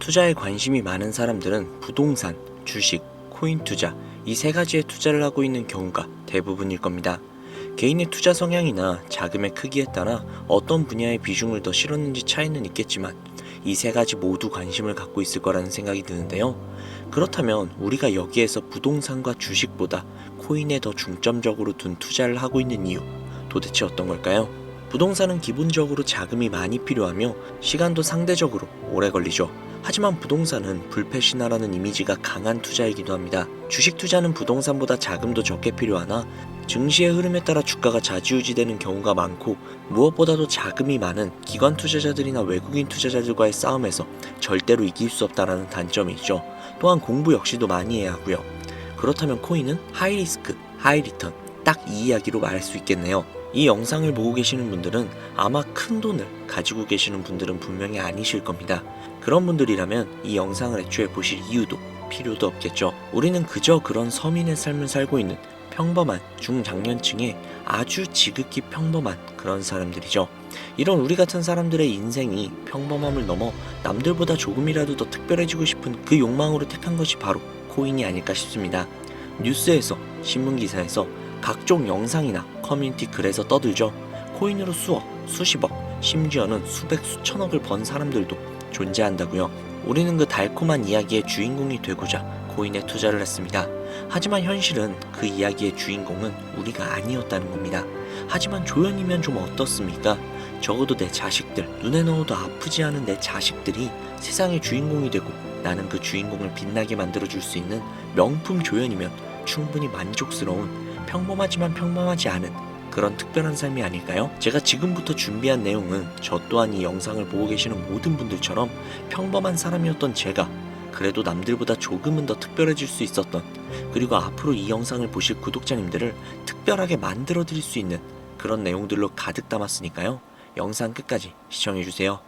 투자에 관심이 많은 사람들은 부동산, 주식, 코인 투자 이 세 가지의 투자를 하고 있는 경우가 대부분일 겁니다. 개인의 투자 성향이나 자금의 크기에 따라 어떤 분야의 비중을 더 실었는지 차이는 있겠지만 이 세 가지 모두 관심을 갖고 있을 거라는 생각이 드는데요. 그렇다면 우리가 여기에서 부동산과 주식보다 코인에 더 중점적으로 둔 투자를 하고 있는 이유 도대체 어떤 걸까요? 부동산은 기본적으로 자금이 많이 필요하며 시간도 상대적으로 오래 걸리죠. 하지만 부동산은 불패신화라는 이미지가 강한 투자이기도 합니다. 주식 투자는 부동산보다 자금도 적게 필요하나 증시의 흐름에 따라 주가가 좌지우지되는 경우가 많고 무엇보다도 자금이 많은 기관 투자자들이나 외국인 투자자들과의 싸움에서 절대로 이길 수 없다는 단점이 있죠. 또한 공부 역시도 많이 해야 하고요. 그렇다면 코인은 하이리스크, 하이리턴 딱 이 이야기로 말할 수 있겠네요. 이 영상을 보고 계시는 분들은 아마 큰 돈을 가지고 계시는 분들은 분명히 아니실 겁니다. 그런 분들이라면 이 영상을 애초에 보실 이유도 필요도 없겠죠. 우리는 그저 그런 서민의 삶을 살고 있는 평범한 중장년층의 아주 지극히 평범한 그런 사람들이죠. 이런 우리 같은 사람들의 인생이 평범함을 넘어 남들보다 조금이라도 더 특별해지고 싶은 그 욕망으로 택한 것이 바로 코인이 아닐까 싶습니다. 뉴스에서, 신문기사에서 각종 영상이나 커뮤니티 글에서 떠들죠. 코인으로 수억, 수십억, 심지어는 수백, 수천억을 번 사람들도 존재한다고요. 우리는 그 달콤한 이야기의 주인공이 되고자 코인에 투자를 했습니다. 하지만 현실은 그 이야기의 주인공은 우리가 아니었다는 겁니다. 하지만 조연이면 좀 어떻습니까? 적어도 내 자식들, 눈에 넣어도 아프지 않은 내 자식들이 세상의 주인공이 되고 나는 그 주인공을 빛나게 만들어줄 수 있는 명품 조연이면 충분히 만족스러운 평범하지만 평범하지 않은 그런 특별한 삶이 아닐까요? 제가 지금부터 준비한 내용은 저 또한 이 영상을 보고 계시는 모든 분들처럼 평범한 사람이었던 제가 그래도 남들보다 조금은 더 특별해질 수 있었던, 그리고 앞으로 이 영상을 보실 구독자님들을 특별하게 만들어 드릴 수 있는 그런 내용들로 가득 담았으니까요. 영상 끝까지 시청해주세요.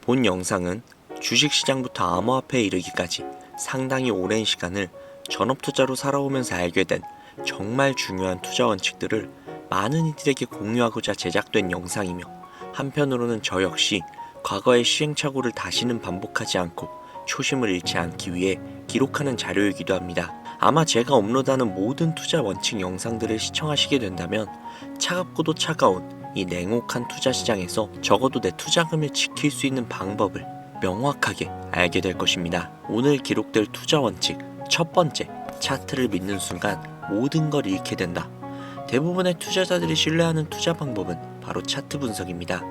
본 영상은 주식시장부터 암호화폐에 이르기까지 상당히 오랜 시간을 전업투자로 살아오면서 알게 된 정말 중요한 투자 원칙들을 많은 이들에게 공유하고자 제작된 영상이며, 한편으로는 저 역시 과거의 시행착오를 다시는 반복하지 않고 초심을 잃지 않기 위해 기록하는 자료이기도 합니다. 아마 제가 업로드하는 모든 투자 원칙 영상들을 시청하시게 된다면 차갑고도 차가운 이 냉혹한 투자 시장에서 적어도 내 투자금을 지킬 수 있는 방법을 명확하게 알게 될 것입니다. 오늘 기록될 투자 원칙 첫 번째, 차트를 믿는 순간 모든 걸 잃게 된다. 대부분의 투자자들이 신뢰하는 투자 방법은 바로 차트 분석입니다.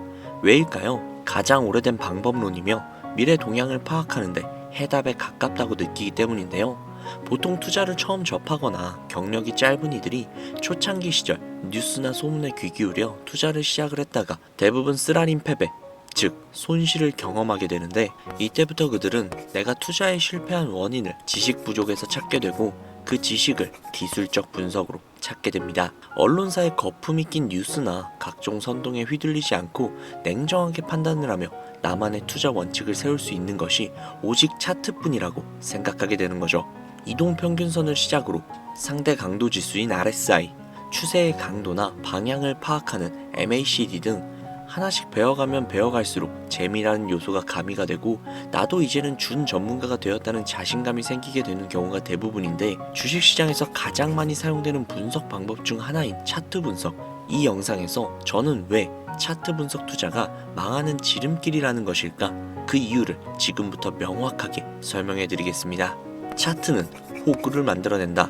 왜일까요? 가장 오래된 방법론이며 미래 동향을 파악하는데 해답에 가깝다고 느끼기 때문인데요. 보통 투자를 처음 접하거나 경력이 짧은 이들이 초창기 시절 뉴스나 소문에 귀 기울여 투자를 시작을 했다가 대부분 쓰라린 패배, 즉 손실을 경험하게 되는데, 이때부터 그들은 내가 투자에 실패한 원인을 지식 부족에서 찾게 되고 그 지식을 기술적 분석으로 찾게 됩니다. 언론사의 거품이 낀 뉴스나 각종 선동에 휘둘리지 않고 냉정하게 판단을 하며 나만의 투자 원칙을 세울 수 있는 것이 오직 차트뿐이라고 생각하게 되는 거죠. 이동평균선을 시작으로 상대 강도 지수인 RSI, 추세의 강도나 방향을 파악하는 MACD 등 하나씩 배워가면 배워갈수록 재미라는 요소가 가미가 되고 나도 이제는 준 전문가가 되었다는 자신감이 생기게 되는 경우가 대부분인데, 주식시장에서 가장 많이 사용되는 분석 방법 중 하나인 차트 분석, 이 영상에서 저는 왜 차트 분석 투자가 망하는 지름길이라는 것일까? 그 이유를 지금부터 명확하게 설명해 드리겠습니다. 차트는 호구를 만들어낸다.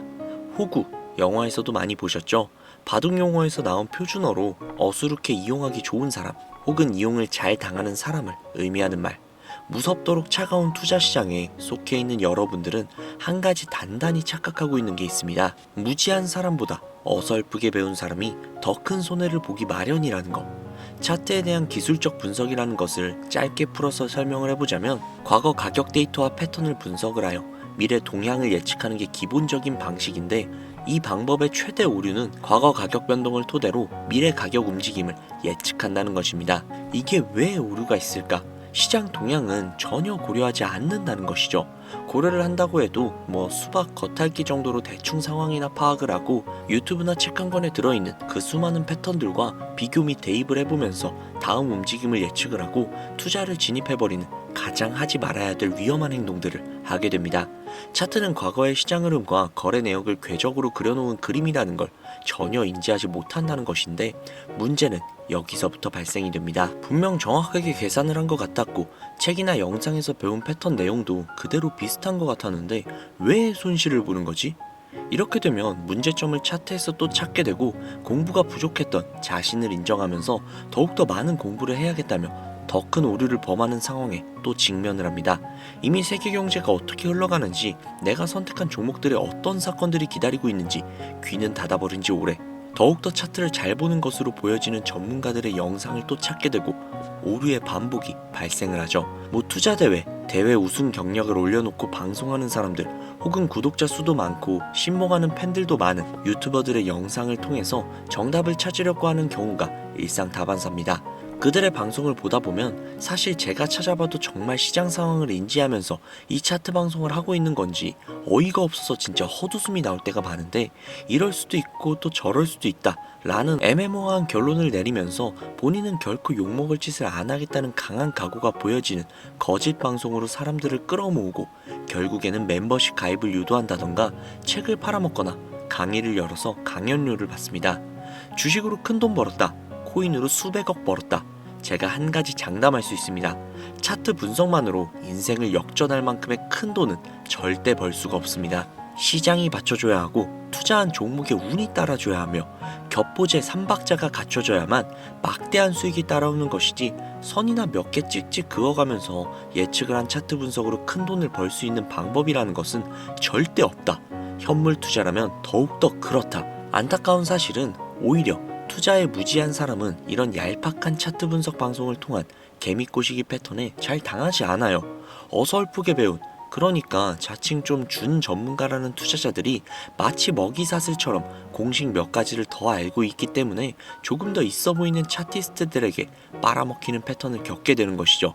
호구, 영화에서도 많이 보셨죠? 바둑 용어에서 나온 표준어로 어수룩해 이용하기 좋은 사람 혹은 이용을 잘 당하는 사람을 의미하는 말. 무섭도록 차가운 투자 시장에 속해 있는 여러분들은 한 가지 단단히 착각하고 있는 게 있습니다. 무지한 사람보다 어설프게 배운 사람이 더 큰 손해를 보기 마련이라는 것. 차트에 대한 기술적 분석이라는 것을 짧게 풀어서 설명을 해보자면, 과거 가격 데이터와 패턴을 분석을 하여 미래 동향을 예측하는 게 기본적인 방식인데, 이 방법의 최대 오류는 과거 가격 변동을 토대로 미래 가격 움직임을 예측한다는 것입니다. 이게 왜 오류가 있을까? 시장 동향은 전혀 고려하지 않는다는 것이죠. 고려를 한다고 해도 수박 겉핥기 정도로 대충 상황이나 파악을 하고 유튜브나 책 한 권에 들어있는 그 수많은 패턴들과 비교 및 대입을 해보면서 다음 움직임을 예측을 하고 투자를 진입해버리는 가장 하지 말아야 될 위험한 행동들을 하게 됩니다. 차트는 과거의 시장 흐름과 거래 내역을 궤적으로 그려놓은 그림이라는 걸 전혀 인지하지 못한다는 것인데, 문제는 여기서부터 발생이 됩니다. 분명 정확하게 계산을 한 것 같았고 책이나 영상에서 배운 패턴 내용도 그대로 비슷한 것 같았는데 왜 손실을 보는 거지? 이렇게 되면 문제점을 차트에서 또 찾게 되고 공부가 부족했던 자신을 인정하면서 더욱더 많은 공부를 해야겠다며 더 큰 오류를 범하는 상황에 또 직면을 합니다. 이미 세계 경제가 어떻게 흘러가는지, 내가 선택한 종목들에 어떤 사건들이 기다리고 있는지 귀는 닫아버린 지 오래. 더욱더 차트를 잘 보는 것으로 보여지는 전문가들의 영상을 또 찾게 되고 오류의 반복이 발생을 하죠. 투자 대회 우승 경력을 올려놓고 방송하는 사람들, 혹은 구독자 수도 많고 신봉하는 팬들도 많은 유튜버들의 영상을 통해서 정답을 찾으려고 하는 경우가 일상다반사입니다. 그들의 방송을 보다 보면 사실 제가 찾아봐도 정말 시장 상황을 인지하면서 이 차트 방송을 하고 있는 건지 어이가 없어서 진짜 헛웃음이 나올 때가 많은데, 이럴 수도 있고 또 저럴 수도 있다 라는 애매모호한 결론을 내리면서 본인은 결코 욕먹을 짓을 안 하겠다는 강한 각오가 보여지는 거짓 방송으로 사람들을 끌어모으고 결국에는 멤버십 가입을 유도한다던가 책을 팔아먹거나 강의를 열어서 강연료를 받습니다. 주식으로 큰돈 벌었다, 코인으로 수백억 벌었다. 제가 한 가지 장담할 수 있습니다. 차트 분석만으로 인생을 역전할 만큼의 큰 돈은 절대 벌 수가 없습니다. 시장이 받쳐줘야 하고 투자한 종목의 운이 따라줘야 하며 겹보제 3박자가 갖춰져야만 막대한 수익이 따라오는 것이지, 선이나 몇 개 찍찍 그어가면서 예측을 한 차트 분석으로 큰 돈을 벌 수 있는 방법이라는 것은 절대 없다. 현물 투자라면 더욱더 그렇다. 안타까운 사실은 오히려 투자에 무지한 사람은 이런 얄팍한 차트 분석 방송을 통한 개미꼬시기 패턴에 잘 당하지 않아요. 어설프게 배운, 그러니까 자칭 좀 준 전문가라는 투자자들이 마치 먹이사슬처럼 공식 몇 가지를 더 알고 있기 때문에 조금 더 있어 보이는 차티스트들에게 빨아먹히는 패턴을 겪게 되는 것이죠.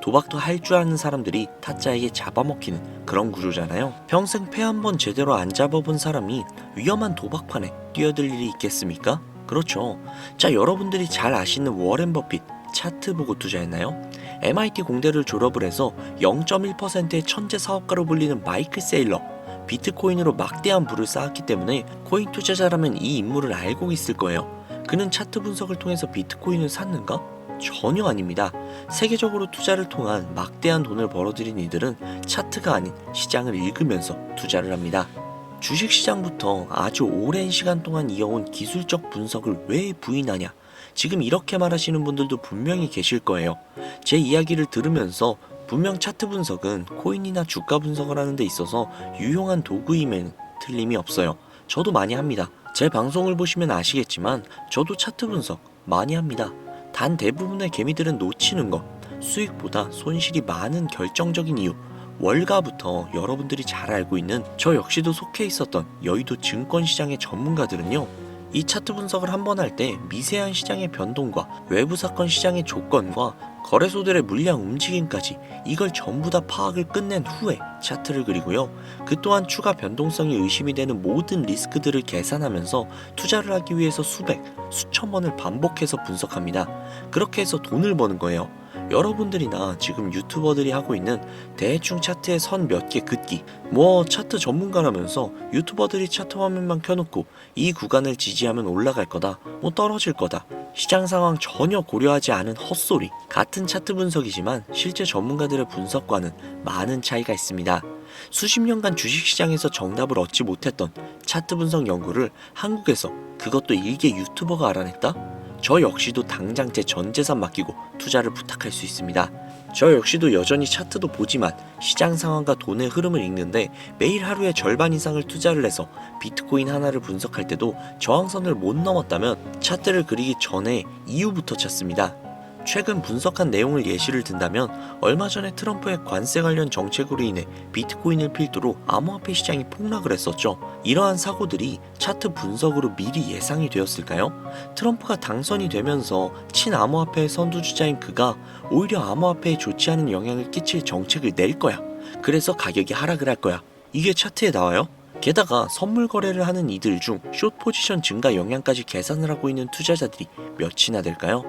도박도 할 줄 아는 사람들이 타짜에게 잡아먹히는 그런 구조잖아요. 평생 패 한 번 제대로 안 잡아본 사람이 위험한 도박판에 뛰어들 일이 있겠습니까? 그렇죠. 자, 여러분들이 잘 아시는 워렌 버핏, 차트 보고 투자했나요? MIT 공대를 졸업을 해서 0.1%의 천재 사업가로 불리는 마이클 세일러, 비트코인으로 막대한 부를 쌓았기 때문에 코인 투자자라면 이 인물을 알고 있을 거예요. 그는 차트 분석을 통해서 비트코인을 샀는가? 전혀 아닙니다. 세계적으로 투자를 통한 막대한 돈을 벌어들인 이들은 차트가 아닌 시장을 읽으면서 투자를 합니다. 주식시장부터 아주 오랜 시간 동안 이어온 기술적 분석을 왜 부인하냐? 지금 이렇게 말하시는 분들도 분명히 계실 거예요. 제 이야기를 들으면서 분명 차트 분석은 코인이나 주가 분석을 하는 데 있어서 유용한 도구임에는 틀림이 없어요. 저도 많이 합니다. 제 방송을 보시면 아시겠지만 저도 차트 분석 많이 합니다. 단 대부분의 개미들은 놓치는 것, 수익보다 손실이 많은 결정적인 이유, 월가부터 여러분들이 잘 알고 있는 저 역시도 속해 있었던 여의도 증권시장의 전문가들은요, 이 차트 분석을 한번 할 때 미세한 시장의 변동과 외부 사건 시장의 조건과 거래소들의 물량 움직임까지 이걸 전부 다 파악을 끝낸 후에 차트를 그리고요, 그 또한 추가 변동성이 의심이 되는 모든 리스크들을 계산하면서 투자를 하기 위해서 수백, 수천 번을 반복해서 분석합니다. 그렇게 해서 돈을 버는 거예요. 여러분들이나 지금 유튜버들이 하고 있는 대충 차트에 선 몇 개 긋기, 차트 전문가라면서 유튜버들이 차트 화면만 켜놓고 이 구간을 지지하면 올라갈 거다, 떨어질 거다, 시장 상황 전혀 고려하지 않은 헛소리. 같은 차트 분석이지만 실제 전문가들의 분석과는 많은 차이가 있습니다. 수십 년간 주식시장에서 정답을 얻지 못했던 차트 분석 연구를 한국에서, 그것도 일개 유튜버가 알아냈다? 저 역시도 당장 제 전 재산 맡기고 투자를 부탁할 수 있습니다. 저 역시도 여전히 차트도 보지만 시장 상황과 돈의 흐름을 읽는데 매일 하루에 절반 이상을 투자를 해서 비트코인 하나를 분석할 때도 저항선을 못 넘었다면 차트를 그리기 전에 이유부터 찾습니다. 최근 분석한 내용을 예시를 든다면 얼마 전에 트럼프의 관세 관련 정책으로 인해 비트코인을 필두로 암호화폐 시장이 폭락을 했었죠. 이러한 사고들이 차트 분석으로 미리 예상이 되었을까요? 트럼프가 당선이 되면서 친암호화폐의 선두주자인 그가 오히려 암호화폐에 좋지 않은 영향을 끼칠 정책을 낼 거야. 그래서 가격이 하락을 할 거야. 이게 차트에 나와요. 게다가 선물 거래를 하는 이들 중 숏 포지션 증가 영향까지 계산을 하고 있는 투자자들이 몇이나 될까요?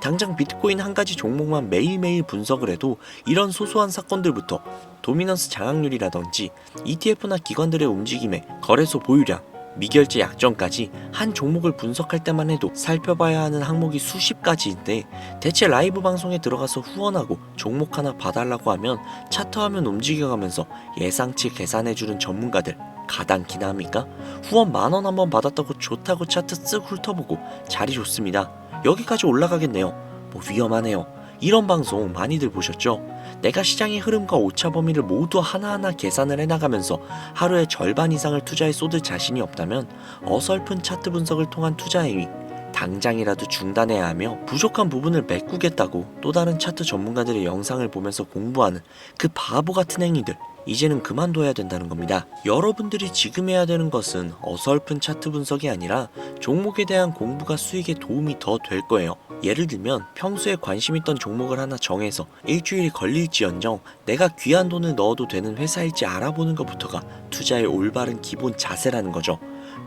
당장 비트코인 한 가지 종목만 매일매일 분석을 해도 이런 소소한 사건들부터 도미넌스 장악률이라든지 ETF나 기관들의 움직임에 거래소 보유량, 미결제 약정까지 한 종목을 분석할 때만 해도 살펴봐야 하는 항목이 수십 가지인데 대체 라이브 방송에 들어가서 후원하고 종목 하나 봐달라고 하면 차트 화면 움직여가면서 예상치 계산해주는 전문가들 가당키나 합니까? 후원 10,000원 한번 받았다고 좋다고 차트 쓱 훑어보고 자리 좋습니다. 여기까지 올라가겠네요. 뭐 위험하네요. 이런 방송 많이들 보셨죠? 내가 시장의 흐름과 오차 범위를 모두 하나하나 계산을 해나가면서 하루에 절반 이상을 투자에 쏟을 자신이 없다면 어설픈 차트 분석을 통한 투자 행위 당장이라도 중단해야 하며 부족한 부분을 메꾸겠다고 또 다른 차트 전문가들의 영상을 보면서 공부하는 그 바보 같은 행위들 이제는 그만둬야 된다는 겁니다. 여러분들이 지금 해야 되는 것은 어설픈 차트 분석이 아니라 종목에 대한 공부가 수익에 도움이 더 될 거예요. 예를 들면 평소에 관심 있던 종목을 하나 정해서 일주일이 걸릴지언정 내가 귀한 돈을 넣어도 되는 회사일지 알아보는 것부터가 투자의 올바른 기본 자세라는 거죠.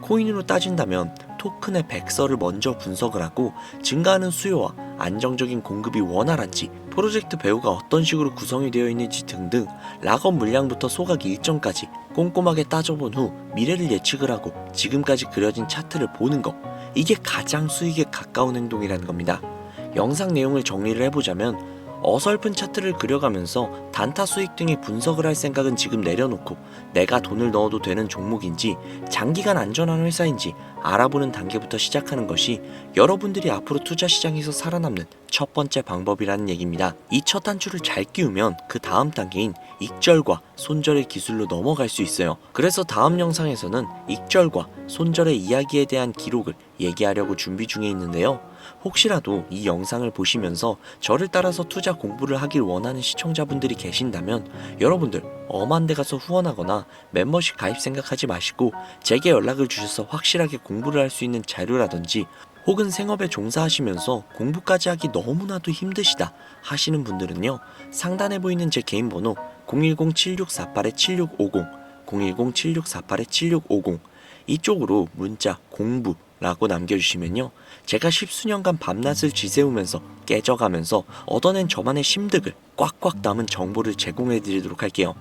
코인으로 따진다면 토큰의 백서를 먼저 분석을 하고 증가하는 수요와 안정적인 공급이 원활한지, 프로젝트 배후가 어떤 식으로 구성이 되어 있는지 등등 락업 물량부터 소각 일정까지 꼼꼼하게 따져본 후 미래를 예측을 하고 지금까지 그려진 차트를 보는 것, 이게 가장 수익에 가까운 행동이라는 겁니다. 영상 내용을 정리를 해보자면 어설픈 차트를 그려가면서 단타 수익 등의 분석을 할 생각은 지금 내려놓고 내가 돈을 넣어도 되는 종목인지 장기간 안전한 회사인지 알아보는 단계부터 시작하는 것이 여러분들이 앞으로 투자 시장에서 살아남는 첫 번째 방법이라는 얘기입니다. 이 첫 단추를 잘 끼우면 그 다음 단계인 익절과 손절의 기술로 넘어갈 수 있어요. 그래서 다음 영상에서는 익절과 손절의 이야기에 대한 기록을 얘기하려고 준비 중에 있는데요. 혹시라도 이 영상을 보시면서 저를 따라서 투자 공부를 하길 원하는 시청자분들이 계신다면 여러분들 엄한 데 가서 후원하거나 멤버십 가입 생각하지 마시고 제게 연락을 주셔서 확실하게 공부를 할 수 있는 자료라든지 혹은 생업에 종사하시면서 공부까지 하기 너무나도 힘드시다 하시는 분들은요, 상단에 보이는 제 개인 번호 010-7648-7650 010-7648-7650 이쪽으로 문자 공부라고 남겨주시면요, 제가 십수년간 밤낮을 지새우면서 깨져가면서 얻어낸 저만의 심득을 꽉꽉 담은 정보를 제공해드리도록 할게요.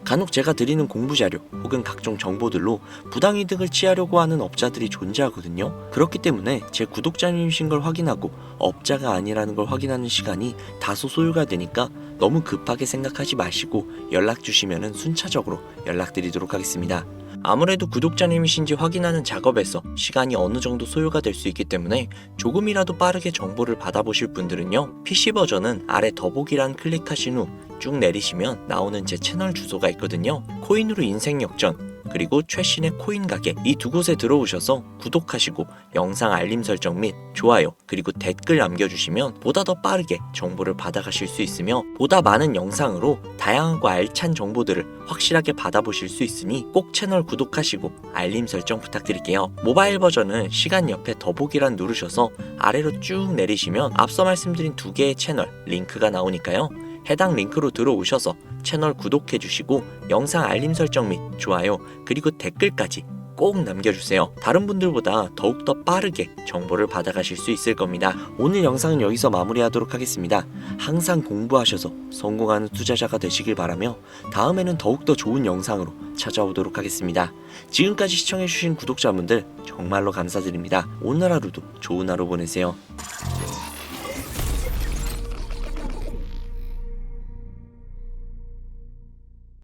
간혹 제가 드리는 공부자료 혹은 각종 정보들로 부당이득을 취하려고 하는 업자들이 존재하거든요. 그렇기 때문에 제 구독자님이신 걸 확인하고 업자가 아니라는 걸 확인하는 시간이 다소 소요가 되니까 너무 급하게 생각하지 마시고 연락 주시면 순차적으로 연락드리도록 하겠습니다. 아무래도 구독자님이신지 확인하는 작업에서 시간이 어느 정도 소요가 될 수 있기 때문에 조금이라도 빠르게 정보를 받아보실 분들은요, PC 버전은 아래 더보기란 클릭하신 후 쭉 내리시면 나오는 제 채널 주소가 있거든요. 코인으로 인생 역전, 그리고 최신의 코인 가게, 이 두 곳에 들어오셔서 구독하시고 영상 알림 설정 및 좋아요 그리고 댓글 남겨주시면 보다 더 빠르게 정보를 받아가실 수 있으며 보다 많은 영상으로 다양하고 알찬 정보들을 확실하게 받아보실 수 있으니 꼭 채널 구독하시고 알림 설정 부탁드릴게요. 모바일 버전은 시간 옆에 더보기란 누르셔서 아래로 쭉 내리시면 앞서 말씀드린 두 개의 채널 링크가 나오니까요, 해당 링크로 들어오셔서 채널 구독해주시고 영상 알림 설정 및 좋아요 그리고 댓글까지 꼭 남겨주세요. 다른 분들보다 더욱더 빠르게 정보를 받아가실 수 있을 겁니다. 오늘 영상은 여기서 마무리하도록 하겠습니다. 항상 공부하셔서 성공하는 투자자가 되시길 바라며 다음에는 더욱더 좋은 영상으로 찾아오도록 하겠습니다. 지금까지 시청해주신 구독자분들 정말로 감사드립니다. 오늘 하루도 좋은 하루 보내세요.